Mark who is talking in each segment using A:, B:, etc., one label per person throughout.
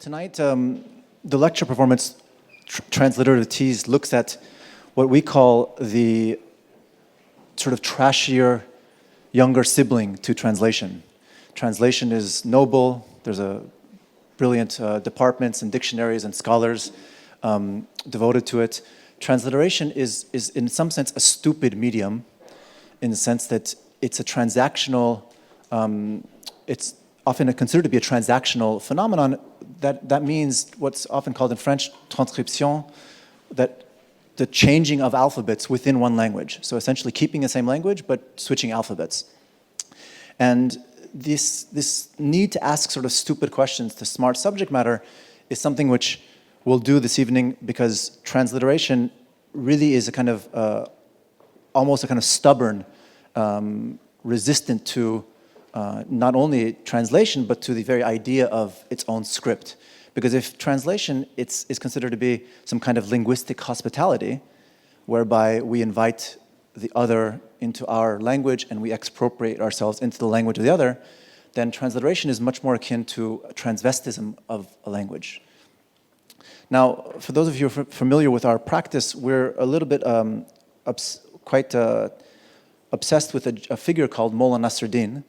A: Tonight, the lecture performance, Transliterative Tease, looks at what we call the sort of trashier younger sibling to translation. Translation is noble. There's a brilliant departments and dictionaries and scholars devoted to it. Transliteration is in some sense a stupid medium, in the sense that it's a transactional, it's often considered to be a transactional phenomenon. That means what's often called in French transcription, that the changing of alphabets within one language. So essentially keeping the same language but switching alphabets. And this need to ask sort of stupid questions to smart subject matter is something which we'll do this evening, because transliteration really is a kind of almost a kind of stubborn, resistant to not only translation, but to the very idea of its own script. Because if translation is considered to be some kind of linguistic hospitality, whereby we invite the other into our language and we expropriate ourselves into the language of the other, then transliteration is much more akin to a transvestism of a language. Now, for those of you who are familiar with our practice, we're a little bit quite obsessed with a figure called Mulla Nasruddin.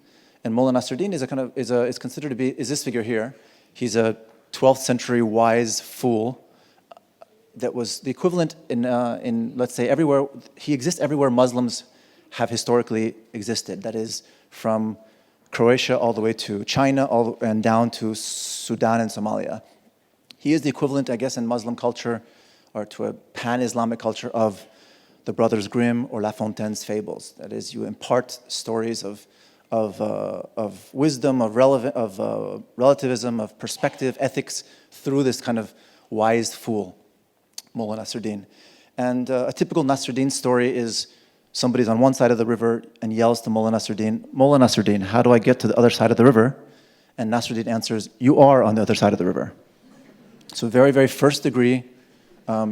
A: And Mulla Nasruddin is considered to be this figure here. He's a 12th century wise fool that was the equivalent in let's say everywhere. He exists everywhere Muslims have historically existed. That is, from Croatia all the way to China, and down to Sudan and Somalia. He is the equivalent, I guess, in Muslim culture, or to a pan-Islamic culture, of the Brothers Grimm or La Fontaine's fables. That is, you impart stories of wisdom, of relativism, of perspective, ethics, through this kind of wise fool, Mulla Nasruddin. And a typical Nasruddin story is somebody's on one side of the river and yells to Mulla Nasruddin, how do I get to the other side of the river? And Nasruddin answers, you are on the other side of the river. So very, very first degree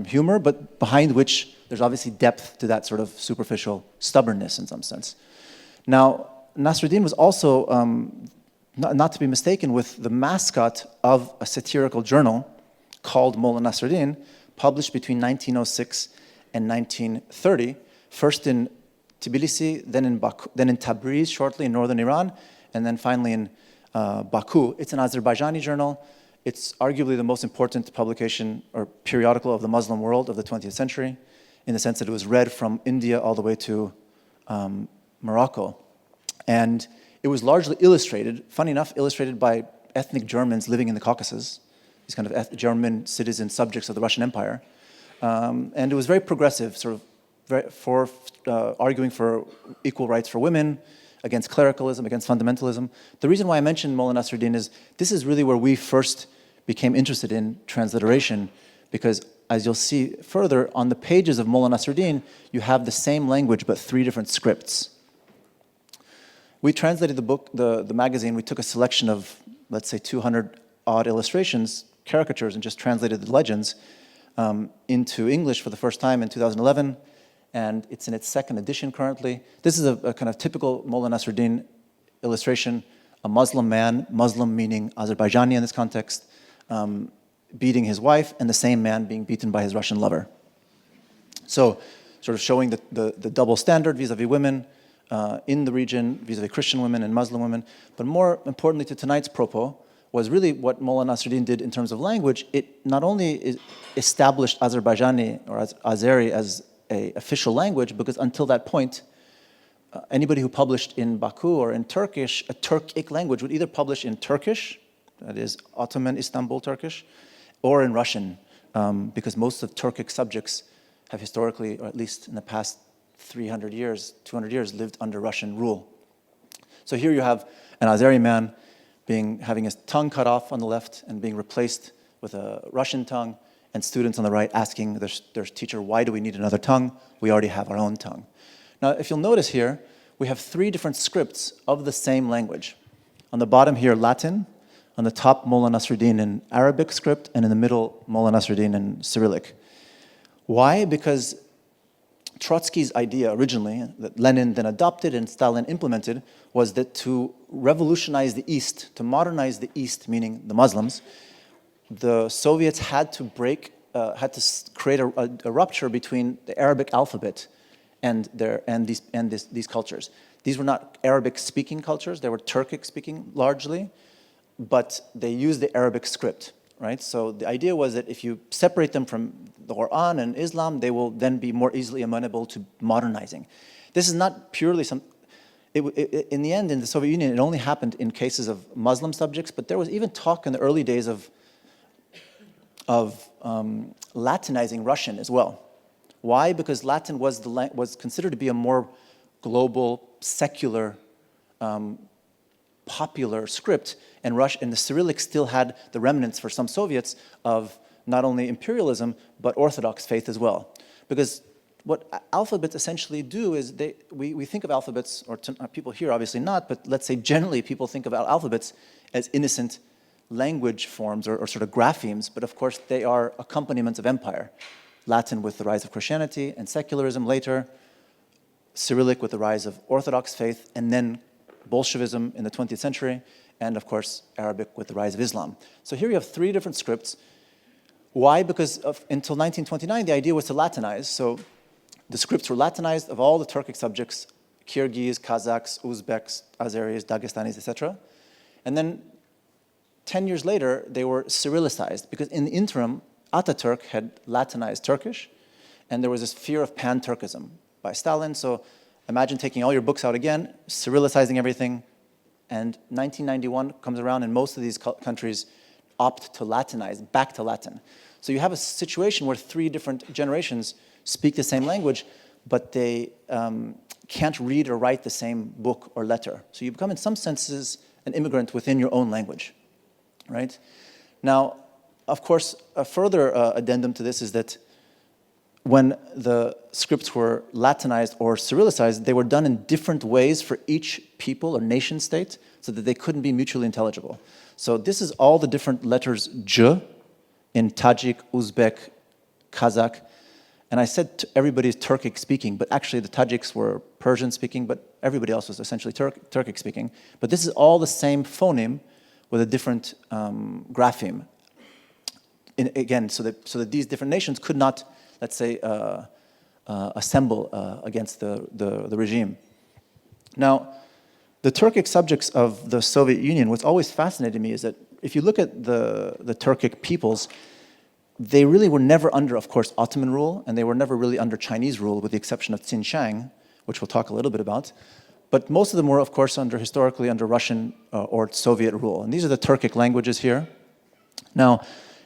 A: humor, but behind which there's obviously depth to that sort of superficial stubbornness in some sense. Now, Nasruddin was also, not to be mistaken with, the mascot of a satirical journal called Mulla Nasruddin, published between 1906 and 1930, first in Tbilisi, then in Baku, then in Tabriz shortly in northern Iran, and then finally in Baku. It's an Azerbaijani journal. It's arguably the most important publication or periodical of the Muslim world of the 20th century, in the sense that it was read from India all the way to Morocco. And it was largely illustrated, funny enough, illustrated by ethnic Germans living in the Caucasus, these kind of German citizen subjects of the Russian Empire. And it was very progressive, sort of arguing for equal rights for women, against clericalism, against fundamentalism. The reason why I mentioned Mulla Nasruddin is this is really where we first became interested in transliteration, because as you'll see further, on the pages of Mulla Nasruddin, you have the same language but three different scripts. We translated the book, the magazine. We took a selection of, let's say, 200-odd illustrations, caricatures, and just translated the legends into English for the first time in 2011, and it's in its second edition currently. This is a kind of typical Mulla Nasruddin illustration, a Muslim man, Muslim meaning Azerbaijani in this context, beating his wife, and the same man being beaten by his Russian lover. So, sort of showing the double standard vis-a-vis women, in the region, vis-a-vis Christian women and Muslim women. But more importantly to tonight's propos was really what Mulla Nasruddin did in terms of language. It not only established Azerbaijani or Azeri as an official language, because until that point, anybody who published in Baku or in Turkish, a Turkic language, would either publish in Turkish, that is Ottoman Istanbul Turkish, or in Russian, because most of Turkic subjects have historically, or at least in the past 300 years, 200 years, lived under Russian rule. So here you have an Azeri man having his tongue cut off on the left and being replaced with a Russian tongue, and students on the right asking their teacher, why do we need another tongue? We already have our own tongue. Now, if you'll notice here, we have three different scripts of the same language. On the bottom here, Latin. On the top, Mulla Nasruddin in Arabic script, and in the middle, Mulla Nasruddin in Cyrillic. Why? Because Trotsky's idea originally, that Lenin then adopted and Stalin implemented, was that to revolutionize the East, to modernize the East, meaning the Muslims, the Soviets had to create a rupture between the Arabic alphabet and these cultures. These were not Arabic-speaking cultures; they were Turkic-speaking largely, but they used the Arabic script, right? So the idea was that if you separate them from the Quran and Islam, they will then be more easily amenable to modernizing. This is not purely some. In the end, in the Soviet Union, it only happened in cases of Muslim subjects, but there was even talk in the early days of Latinizing Russian as well. Why? Because Latin was considered to be a more global, secular, popular script, and the Cyrillic still had the remnants for some Soviets of not only imperialism, but Orthodox faith as well. Because what alphabets essentially do is we think of alphabets, or people here obviously not, but let's say generally people think about alphabets as innocent language forms or sort of graphemes, but of course they are accompaniments of empire. Latin with the rise of Christianity and secularism later, Cyrillic with the rise of Orthodox faith, and then Bolshevism in the 20th century, and of course Arabic with the rise of Islam. So here you have three different scripts. Why? Because until 1929 the idea was to Latinize, so the scripts were Latinized of all the Turkic subjects, Kyrgyz, Kazakhs, Uzbeks, Azeris, Dagestanis, etc. And then 10 years later, they were Cyrillicized, because in the interim, Ataturk had Latinized Turkish, and there was this fear of pan-Turkism by Stalin. So imagine taking all your books out again, Cyrillicizing everything, and 1991 comes around, and most of these countries opt to Latinize, back to Latin. So you have a situation where three different generations speak the same language, but they can't read or write the same book or letter. So you become, in some senses, an immigrant within your own language. Right? Now, of course, a further addendum to this is that when the scripts were Latinized or Cyrillicized, they were done in different ways for each people or nation state so that they couldn't be mutually intelligible. So this is all the different letters J in Tajik, Uzbek, Kazakh. And I said everybody's Turkic speaking, but actually the Tajiks were Persian speaking, but everybody else was essentially Turkic speaking. But this is all the same phoneme with a different grapheme. Again, so that these different nations could not, let's say, assemble against the regime. Now, the Turkic subjects of the Soviet Union, what's always fascinated me is that if you look at the Turkic peoples, they really were never under, of course, Ottoman rule, and they were never really under Chinese rule, with the exception of Xinjiang, which we'll talk a little bit about. But most of them were, of course, historically under Russian or Soviet rule. And these are the Turkic languages here. Now,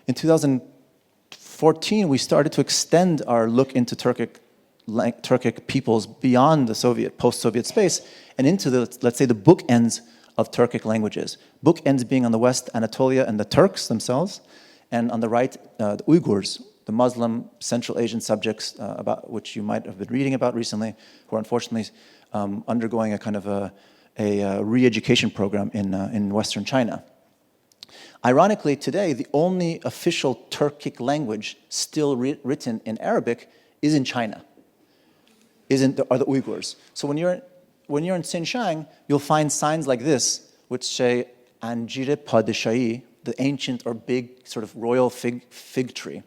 A: in 2014, we started to extend our look into Turkic peoples beyond the post-Soviet space and into let's say, the bookends of Turkic languages. Bookends being on the west, Anatolia and the Turks themselves, and on the right, the Uyghurs, the Muslim Central Asian subjects about which you might have been reading about recently, who are unfortunately undergoing a kind of a re-education program in Western China. Ironically, today, the only official Turkic language still written in Arabic is in China, are the Uyghurs. So when you're in Xinjiang, you'll find signs like this, which say Anjire Padishahi, the ancient or big sort of royal fig tree.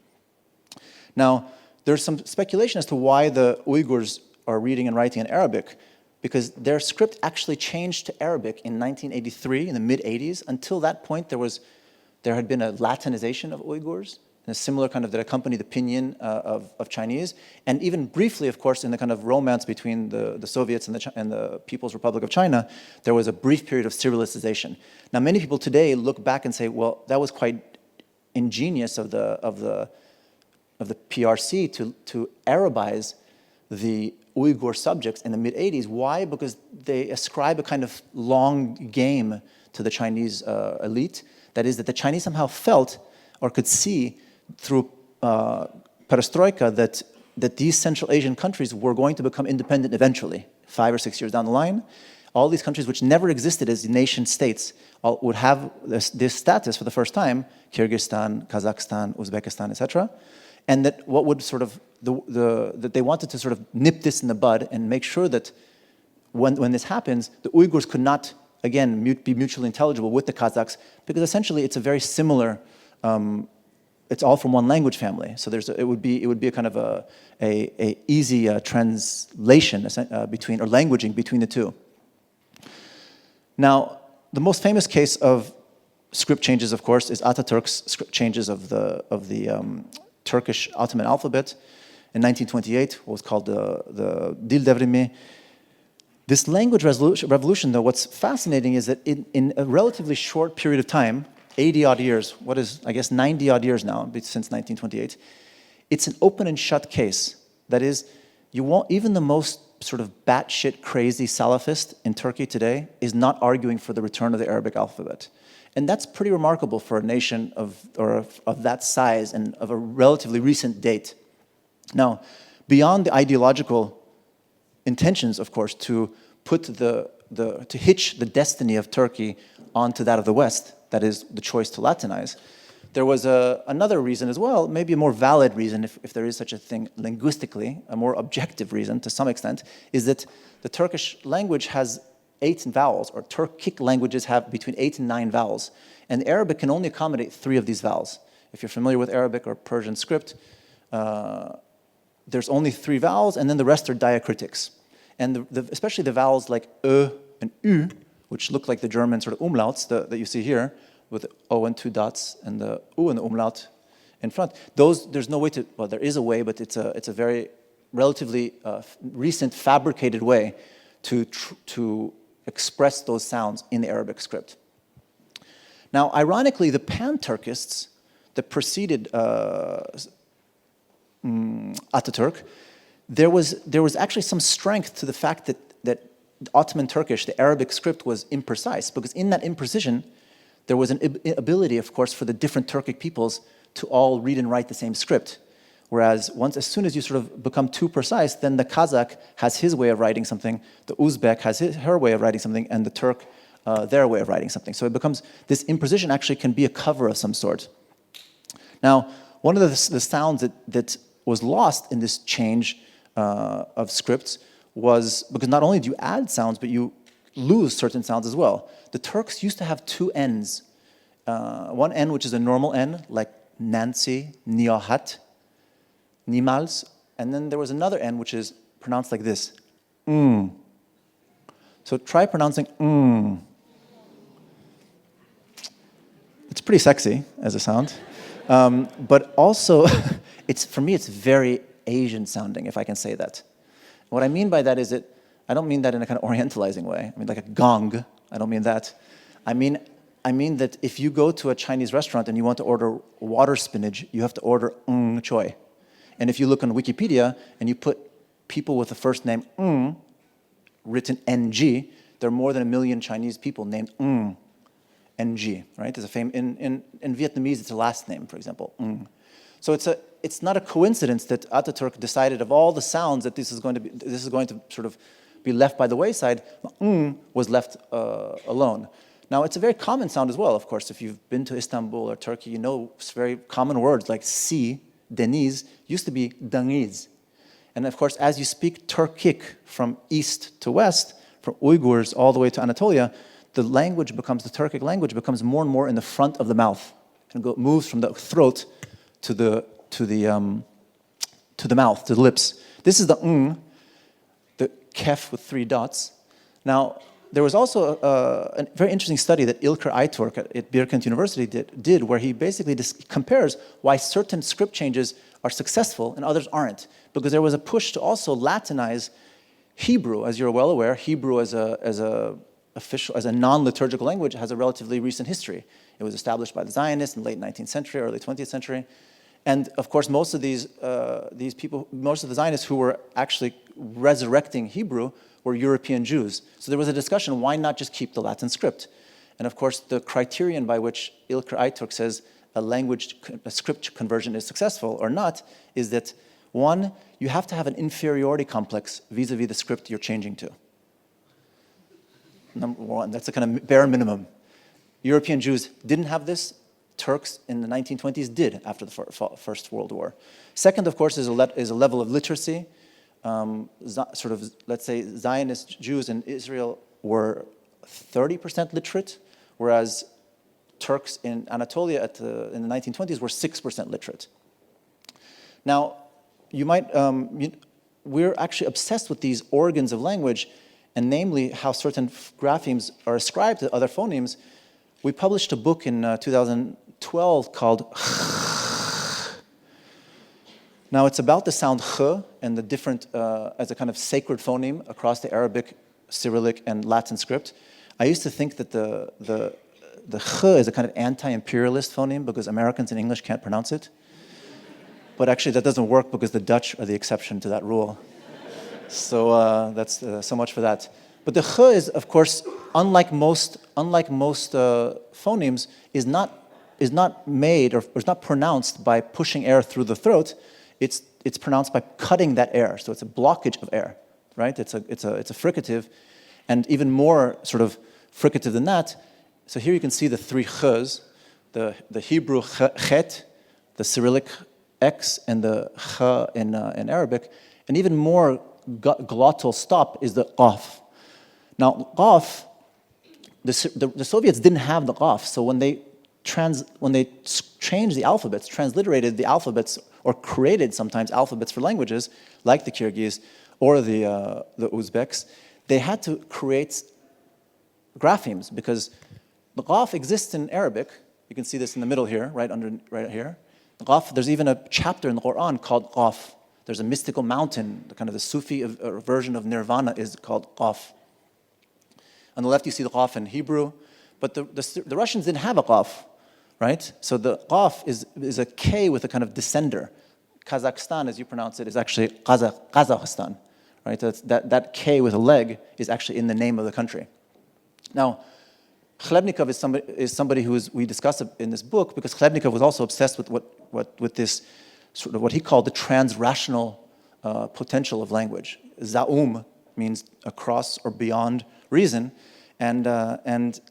A: Now, there's some speculation as to why the Uyghurs are reading and writing in Arabic, because their script actually changed to Arabic in 1983, in the mid-'80s. Until that point, there had been a Latinization of Uyghurs, and a similar kind of that accompanied the pinyin of Chinese. And even briefly, of course, in the kind of romance between the Soviets and the People's Republic of China, there was a brief period of Cyrillicization. Now, many people today look back and say, well, that was quite ingenious of the PRC to Arabize the Uyghur subjects in the mid-'80s. Why? Because they ascribe a kind of long game to the Chinese elite. That is, that the Chinese somehow felt or could see through perestroika that these Central Asian countries were going to become independent eventually, 5 or 6 years down the line. All these countries which never existed as nation states would have this status for the first time, Kyrgyzstan, Kazakhstan, Uzbekistan, etc. And that what would sort of, that they wanted to sort of nip this in the bud and make sure that when this happens, the Uyghurs could not, again, be mutually intelligible with the Kazakhs, because essentially it's a very similar it's all from one language family. So it would be a kind of a easy translation between, or languaging between the two. Now, the most famous case of script changes, of course, is Ataturk's script changes of the Turkish Ottoman alphabet in 1928, what was called the Dil Devrimi. This language revolution, though, what's fascinating is that in a relatively short period of time, 80-odd years, what is, I guess, 90-odd years now, since 1928, it's an open and shut case. That is, you won't, even the most sort of batshit crazy Salafist in Turkey today is not arguing for the return of the Arabic alphabet. And that's pretty remarkable for a nation of that size and of a relatively recent date. Now, beyond the ideological intentions, of course, to put to hitch the destiny of Turkey onto that of the West, that is the choice to Latinize, there was another reason as well, maybe a more valid reason, if there is such a thing linguistically, a more objective reason to some extent, is that the Turkish language has 8 vowels, or Turkic languages have between 8 and 9 vowels, and Arabic can only accommodate 3 of these vowels. If you're familiar with Arabic or Persian script, there's only 3 vowels, and then the rest are diacritics. And especially the vowels like ö and ü, which look like the German sort of umlauts that you see here, with the O and 2 dots, and the U and the umlaut in front. Those, there's no way to, well, there is a way, but it's a very relatively recent fabricated way to express those sounds in the Arabic script. Now, ironically, the Pan-Turkists that preceded Ataturk, there was actually some strength to the fact that Ottoman Turkish, the Arabic script, was imprecise, because in that imprecision, there was an ability, of course, for the different Turkic peoples to all read and write the same script. Whereas as soon as you sort of become too precise, then the Kazakh has his way of writing something, the Uzbek has her way of writing something, and the Turk their way of writing something. So it becomes, this imprecision actually can be a cover of some sort. Now, one of the sounds that was lost in this change of scripts was, because not only do you add sounds, but you lose certain sounds as well. The Turks used to have 2 N's. One N, which is a normal N, like Nancy, Niyahat, Nimals, and then there was another N, which is pronounced like this, So try pronouncing It's pretty sexy as a sound, but also, for me, it's very Asian sounding, if I can say that. What I mean by that is that, I don't mean that in a kind of Orientalizing way. I mean like a gong, I don't mean that. I mean that if you go to a Chinese restaurant and you want to order water spinach, you have to order choy. And if you look on Wikipedia and you put people with the first name written NG, there are more than 1 million Chinese people named NG, right? There's a in Vietnamese, it's a last name, for example, So it's not a coincidence that Ataturk decided of all the sounds that this is going to sort of be left by the wayside, was left alone. Now, it's a very common sound as well, of course. If you've been to Istanbul or Turkey, you know very common words like si, deniz, used to be dangiz. And of course, as you speak Turkic from east to west, from Uyghurs all the way to Anatolia, the Turkic language becomes more and more in the front of the mouth, and moves from the throat to the mouth, to the lips. This is the kef with 3 dots. Now, there was also a very interesting study that İlker Ayturk at Birkent University did, where he basically compares why certain script changes are successful and others aren't. Because there was a push to also Latinize Hebrew. As you're well aware, Hebrew as a non-liturgical language has a relatively recent history. It was established by the Zionists in the late 19th century, early 20th century. And of course, most of these people, most of the Zionists who were actually resurrecting Hebrew were European Jews. So there was a discussion, why not just keep the Latin script? And of course, the criterion by which İlker Ayturk says a script conversion is successful or not is that, 1, you have to have an inferiority complex vis-a-vis the script you're changing to. Number 1, that's a kind of bare minimum. European Jews didn't have this. Turks in the 1920s did after the First World War. Second, of course, is a level of literacy. Sort of, let's say, Zionist Jews in Israel were 30% literate, whereas Turks in Anatolia in the 1920s were 6% literate. Now, we're actually obsessed with these organs of language, and namely how certain graphemes are ascribed to other phonemes. We published a book in 2012 called Now, it's about the sound kh and the different, as a kind of sacred phoneme across the Arabic, Cyrillic, and Latin script. I used to think that the kh is a kind of anti-imperialist phoneme because Americans and English can't pronounce it. But actually, that doesn't work because the Dutch are the exception to that rule. So that's so much for that. But the kh is, of course, unlike most phonemes, is not made or is not pronounced by pushing air through the throat. It's pronounced by cutting that air. So it's a blockage of air, right? It's a fricative, and even more sort of fricative than that. So here you can see the three khs, the Hebrew chet, the Cyrillic x, and the kh in Arabic. And even more glottal stop is the qaf. Now, qaf, the Soviets didn't have the qaf, so when they changed the alphabets, transliterated the alphabets, or created sometimes alphabets for languages, like the Kyrgyz or the Uzbeks, they had to create graphemes because the qaf exists in Arabic. You can see this in the middle here, right here. The qaf, there's even a chapter in the Quran called qaf. There's a mystical mountain, the kind of the Sufi version of nirvana is called qaf. On the left you see the qaf in Hebrew, but the Russians didn't have a qaf, right? So the qaf is a K with a kind of descender. Kazakhstan, as you pronounce it, is actually Kazakhstan, right? That K with a leg is actually in the name of the country. Now, Khlebnikov is somebody who we discussed in this book because Khlebnikov was also obsessed with this sort of what he called the transrational potential of language. Zaum means across or beyond reason, and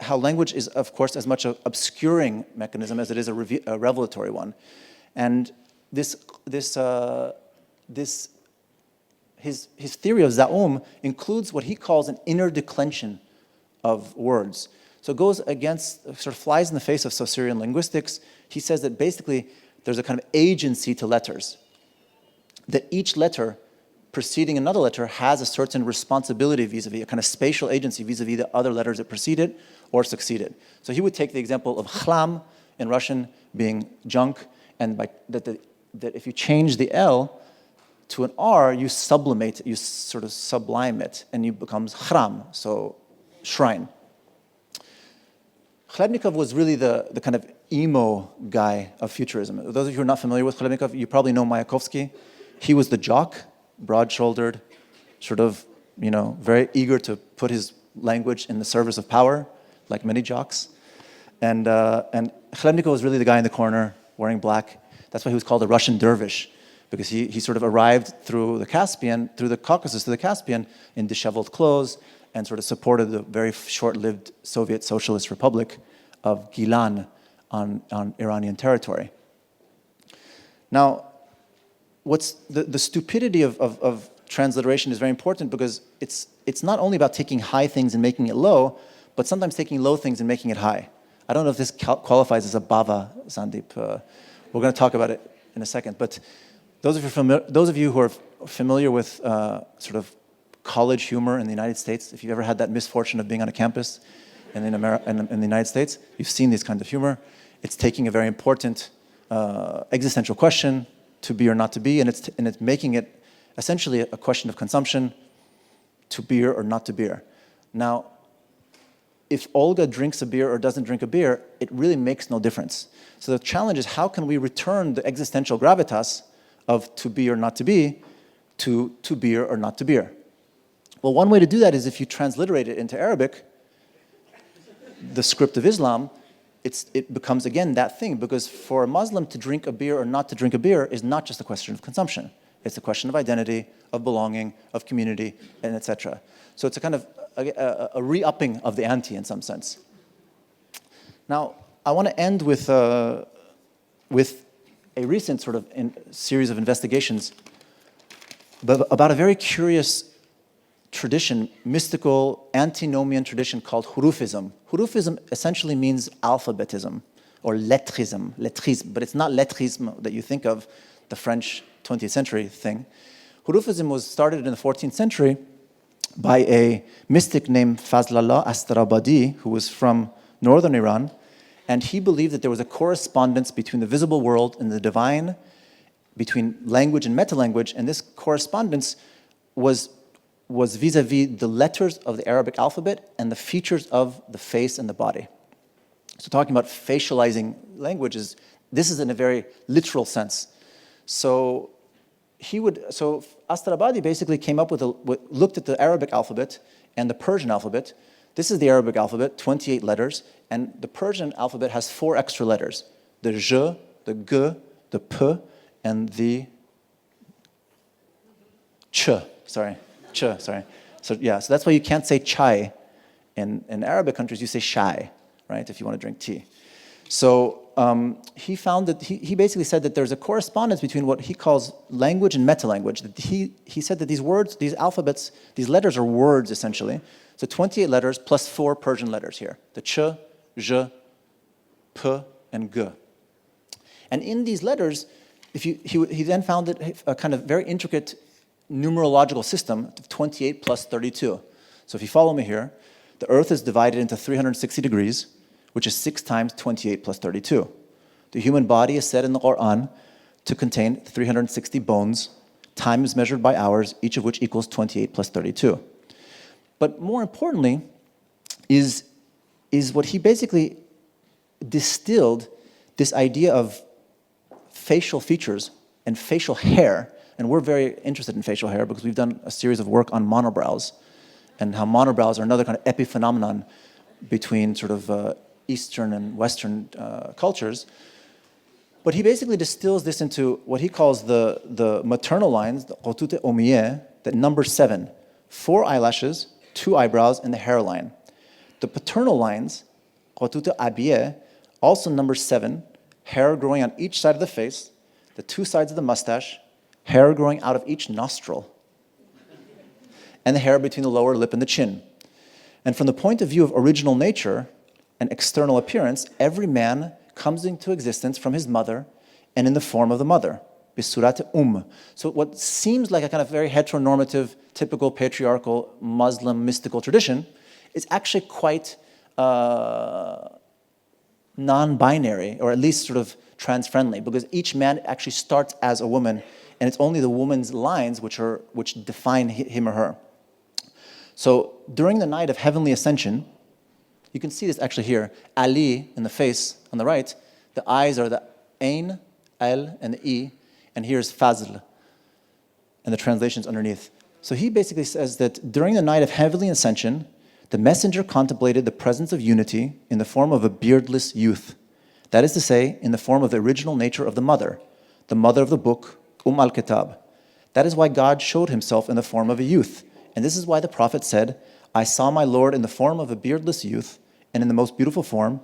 A: how language is, of course, as much an obscuring mechanism as it is a revelatory one. And his theory of Zaum includes what he calls an inner declension of words. So it goes against, sort of flies in the face of Saussurian linguistics. He says that basically there's a kind of agency to letters, that each letter preceding another letter has a certain responsibility vis-a-vis, a kind of spatial agency vis-a-vis the other letters that preceded or succeeded. So he would take the example of khlam in Russian being junk, and that if you change the L to an R, you sublimate it, you sort of sublime it, and it becomes khram, so shrine. Khlebnikov was really the kind of emo guy of futurism. Those of you who are not familiar with Khlebnikov, you probably know Mayakovsky. He was the jock, broad-shouldered, sort of, very eager to put his language in the service of power, like many jocks. And Khlebnikov was really the guy in the corner, wearing black. That's why he was called a Russian dervish, because he sort of arrived through the Caucasus to the Caspian in disheveled clothes, and sort of supported the very short-lived Soviet Socialist Republic of Gilan on Iranian territory. Now, what's the stupidity of transliteration is very important because it's not only about taking high things and making it low, but sometimes taking low things and making it high. I don't know if this qualifies as a bava, Sandeep. We're going to talk about it in a second. But those of you who are familiar with sort of college humor in the United States, if you've ever had that misfortune of being on a campus in the United States, you've seen these kinds of humor. It's taking a very important existential question, to be or not to be, and it's making it essentially a question of consumption, to beer or not to beer. Now, if Olga drinks a beer or doesn't drink a beer, it really makes no difference. So the challenge is, how can we return the existential gravitas of to be or not to be to beer or not to beer? Well, one way to do that is if you transliterate it into Arabic, the script of Islam, it becomes, again, that thing, because for a Muslim to drink a beer or not to drink a beer is not just a question of consumption. It's a question of identity, of belonging, of community, and etc. So it's a kind of a re-upping of the ante in some sense. Now, I want to end with a recent sort of series of investigations about a very curious tradition, mystical, antinomian tradition called Hurufism. Hurufism essentially means alphabetism or lettrisme, but it's not lettrisme that you think of, the French 20th century thing. Hurufism was started in the 14th century by a mystic named Fazlallah Astarabadi, who was from northern Iran, and he believed that there was a correspondence between the visible world and the divine, between language and metalanguage, and this correspondence was vis-a-vis the letters of the Arabic alphabet and the features of the face and the body. So talking about facializing language this is in a very literal sense. So Astarabadi basically came up looked at the Arabic alphabet and the Persian alphabet. This is the Arabic alphabet, 28 letters, and the Persian alphabet has 4 extra letters: the j, the g, the p, and the ch. Sorry. So that's why you can't say chai. In Arabic countries, you say shai, right, if you want to drink tea. So he found that he basically said that there's a correspondence between what he calls language and metalanguage. That he said that these words, these alphabets, these letters are words essentially. So 28 letters plus 4 Persian letters here: the ch, j, p, and g. And in these letters, he then found that a kind of very intricate numerological system of 28 plus 32. So if you follow me here, the earth is divided into 360 degrees, which is 6 times 28 plus 32. The human body is said in the Quran to contain 360 bones. Time is measured by hours, each of which equals 28 plus 32. But more importantly is what he basically distilled, this idea of facial features and facial hair. And we're very interested in facial hair because we've done a series of work on monobrows and how monobrows are another kind of epiphenomenon between sort of Eastern and Western cultures. But he basically distills this into what he calls the maternal lines, the qutut omiyeh, that number 7, 4 eyelashes, 2 eyebrows, and the hairline. The paternal lines, qutut abiyeh, also number 7, hair growing on each side of the face, the 2 sides of the mustache, hair growing out of each nostril, and the hair between the lower lip and the chin. And from the point of view of original nature and external appearance, every man comes into existence from his mother and in the form of the mother, bisurat So what seems like a kind of very heteronormative, typical patriarchal Muslim mystical tradition is actually quite non-binary, or at least sort of trans-friendly, because each man actually starts as a woman, and it's only the woman's lines which define him or her. So during the night of heavenly ascension, you can see this actually here, Ali in the face on the right, the eyes are the Ain, Al, and the E, and here's Fazl, and the translations underneath. So he basically says that during the night of heavenly ascension, the messenger contemplated the presence of unity in the form of a beardless youth. That is to say, in the form of the original nature of the mother of the book, al-Kitab. That is why God showed himself in the form of a youth. And this is why the prophet said, I saw my Lord in the form of a beardless youth, and in the most beautiful form,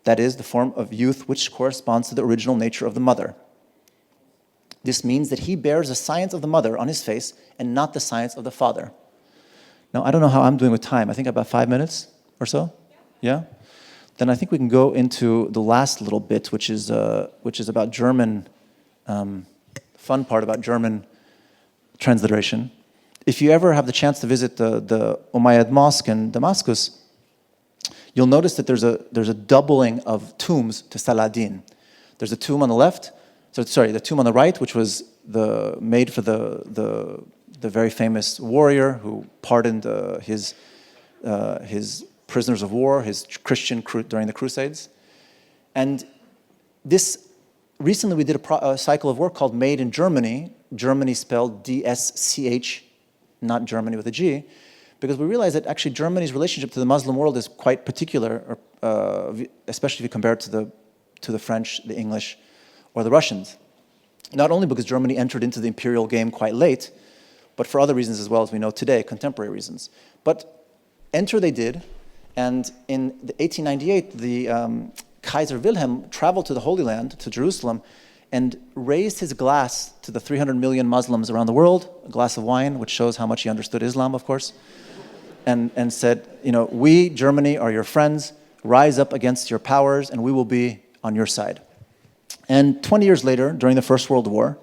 A: that is, the form of youth which corresponds to the original nature of the mother. This means that he bears the science of the mother on his face and not the science of the father. Now, I don't know how I'm doing with time. I think about 5 minutes or so? Yeah? Then I think we can go into the last little bit, which is about German, fun part about German transliteration. If you ever have the chance to visit the Umayyad Mosque in Damascus, you'll notice that there's a doubling of tombs to Saladin. There's a tomb on the left, the tomb on the right, which was made for the very famous warrior who pardoned his prisoners of war, his Christian during the Crusades. And this, recently we did a cycle of work called Made in Germany, Germany spelled D-S-C-H, not Germany with a G, because we realized that actually Germany's relationship to the Muslim world is quite particular, especially if you compare it to the French, the English, or the Russians. Not only because Germany entered into the imperial game quite late, but for other reasons as well, as we know today, contemporary reasons. But enter they did, and in 1898, the Kaiser Wilhelm traveled to the Holy Land, to Jerusalem, and raised his glass to the 300 million Muslims around the world, a glass of wine, which shows how much he understood Islam, of course, and said, we, Germany, are your friends. Rise up against your powers, and we will be on your side. And 20 years later, during the First World War,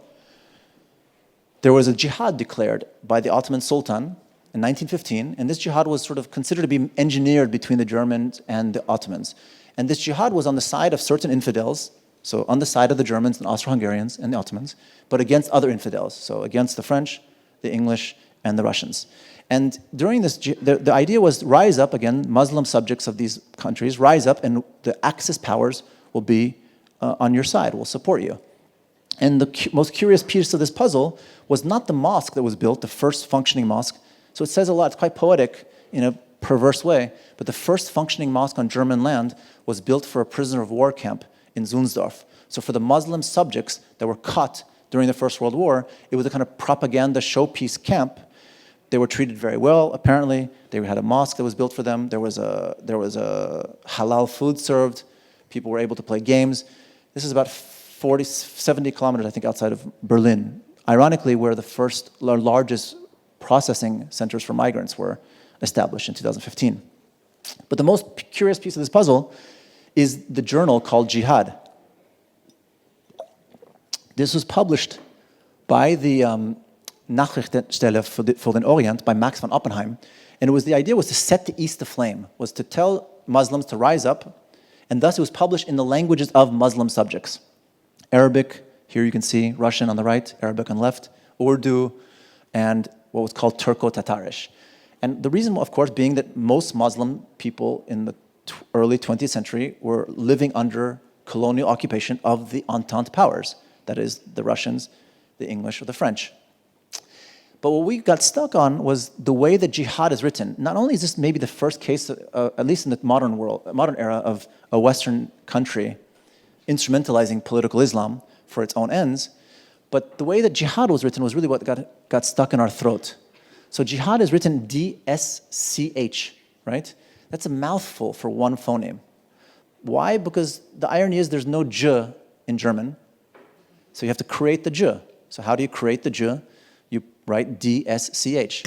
A: there was a jihad declared by the Ottoman Sultan in 1915, and this jihad was sort of considered to be engineered between the Germans and the Ottomans. And this jihad was on the side of certain infidels, so on the side of the Germans and Austro-Hungarians and the Ottomans, but against other infidels, so against the French, the English, and the Russians. And during this, the idea was rise up again, Muslim subjects of these countries, rise up and the Axis powers will be on your side, will support you. And the most curious piece of this puzzle was not the mosque that was built, the first functioning mosque. So it says a lot, it's quite poetic in a perverse way, but the first functioning mosque on German land was built for a prisoner of war camp in Zunsdorf. So for the Muslim subjects that were caught during the First World War, it was a kind of propaganda showpiece camp. They were treated very well, apparently. They had a mosque that was built for them. There was a halal food served. People were able to play games. This is about 70 kilometers, I think, outside of Berlin. Ironically, where the largest processing centers for migrants were established in 2015. But the most curious piece of this puzzle is the journal called Jihad. This was published by the Nachrichtenstelle für den Orient by Max von Oppenheim, and the idea was to set the East aflame, was to tell Muslims to rise up, and thus it was published in the languages of Muslim subjects. Arabic, here you can see Russian on the right, Arabic on the left, Urdu, and what was called Turco-Tatarish. And the reason, of course, being that most Muslim people in the early 20th century were living under colonial occupation of the Entente powers, that is, the Russians, the English, or the French. But what we got stuck on was the way that jihad is written. Not only is this maybe the first case, at least in the modern era, of a Western country instrumentalizing political Islam for its own ends, but the way that jihad was written was really what got stuck in our throat. So jihad is written D-S-C-H, right? That's a mouthful for one phoneme. Why? Because the irony is there's no j in German, so you have to create the j. So how do you create the j? You write D-S-C-H.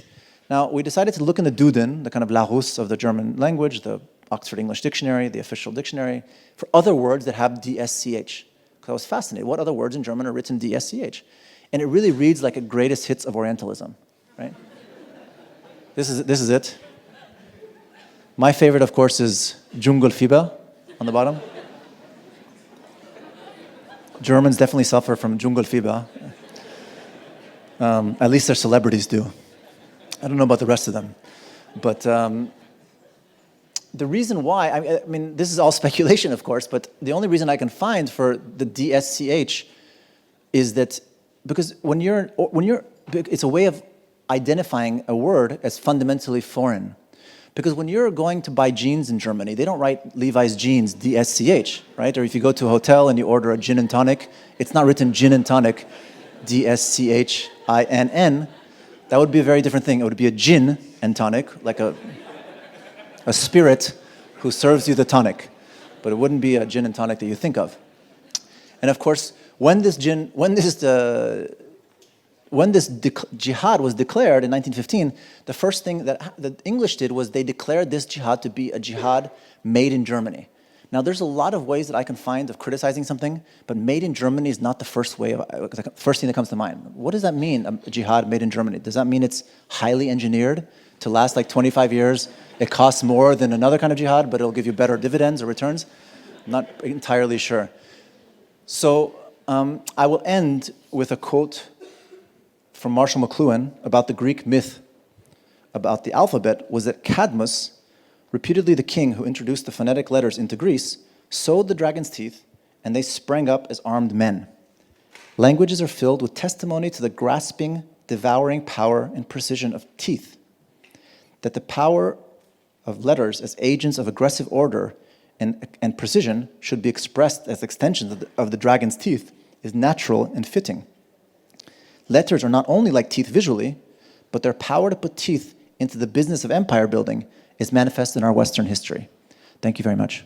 A: Now, we decided to look in the Duden, the kind of Larousse of the German language, the Oxford English Dictionary, the official dictionary, for other words that have D-S-C-H. Because I was fascinated. What other words in German are written D-S-C-H? And it really reads like a greatest hits of Orientalism, right? This is it. My favorite, of course, is Dschungelfieber on the bottom. Germans definitely suffer from Dschungelfieber. At least their celebrities do. I don't know about the rest of them. But the reason why, I mean, this is all speculation, of course, but the only reason I can find for the DSCH is that because it's a way of identifying a word as fundamentally foreign. Because when you're going to buy jeans in Germany, they don't write Levi's jeans, DSCH, right? Or if you go to a hotel and you order a gin and tonic, it's not written gin and tonic, DSCHINN. That would be a very different thing. It would be a gin and tonic, like a spirit who serves you the tonic. But it wouldn't be a gin and tonic that you think of. And of course, when this jihad was declared in 1915, the first thing that the English did was they declared this jihad to be a jihad made in Germany. Now, there's a lot of ways that I can find of criticizing something, but made in Germany is not the first thing that comes to mind. What does that mean, a jihad made in Germany? Does that mean it's highly engineered to last like 25 years? It costs more than another kind of jihad, but it'll give you better dividends or returns? I'm not entirely sure. So I will end with a quote from Marshall McLuhan about the Greek myth about the alphabet was that Cadmus, reputedly the king who introduced the phonetic letters into Greece, sowed the dragon's teeth, and they sprang up as armed men. Languages are filled with testimony to the grasping, devouring power and precision of teeth. That the power of letters as agents of aggressive order and precision should be expressed as extensions of the dragon's teeth is natural and fitting. Letters are not only like teeth visually, but their power to put teeth into the business of empire building is manifest in our Western history. Thank you very much.